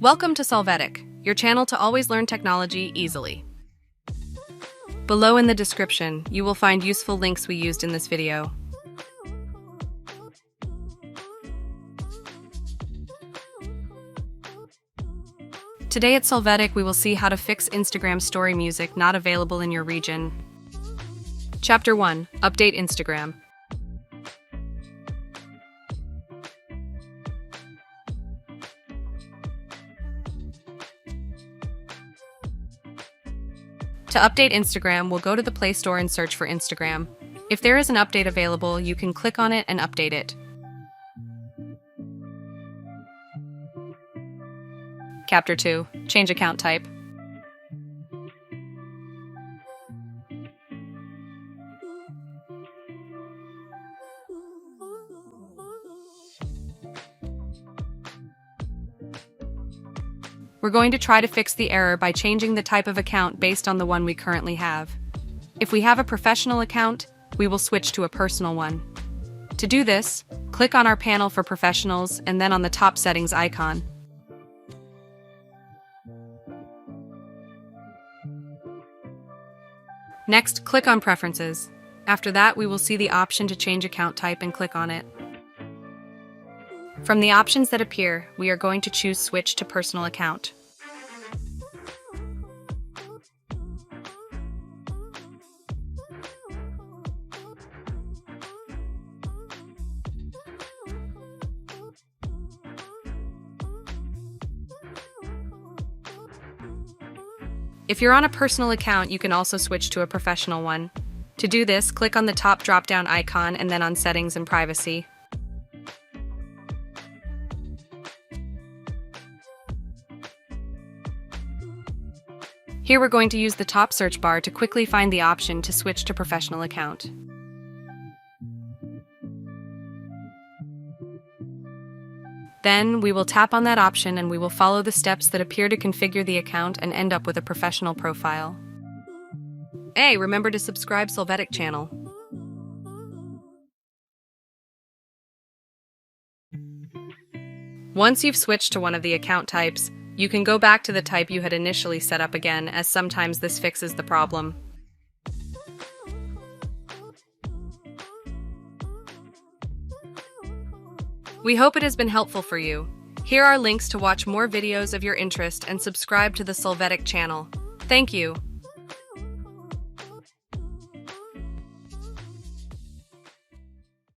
Welcome to Solvetic, your channel to always learn technology easily. Below in the description, you will find useful links we used in this video. Today at Solvetic, we will see how to fix Instagram story music not available in your region. Chapter 1. Update Instagram. To update Instagram, we'll go to the Play Store and search for Instagram. If there is an update available, you can click on it and update it. Chapter 2. Change account type. We're going to try to fix the error by changing the type of account based on the one we currently have. If we have a professional account, we will switch to a personal one. To do this, click on our panel for professionals and then on the top settings icon. Next, click on Preferences. After that, we will see the option to change account type and click on it. From the options that appear, we are going to choose Switch to Personal Account. If you're on a personal account, you can also switch to a professional one. To do this, click on the top drop-down icon and then on Settings and Privacy. Here we're going to use the top search bar to quickly find the option to switch to professional account. Then we will tap on that option and we will follow the steps that appear to configure the account and end up with a professional profile. Hey, remember to subscribe Solvetic channel. Once you've switched to one of the account types, you can go back to the type you had initially set up again, as sometimes this fixes the problem. We hope it has been helpful for you. Here are links to watch more videos of your interest and subscribe to the Solvetic channel. Thank you.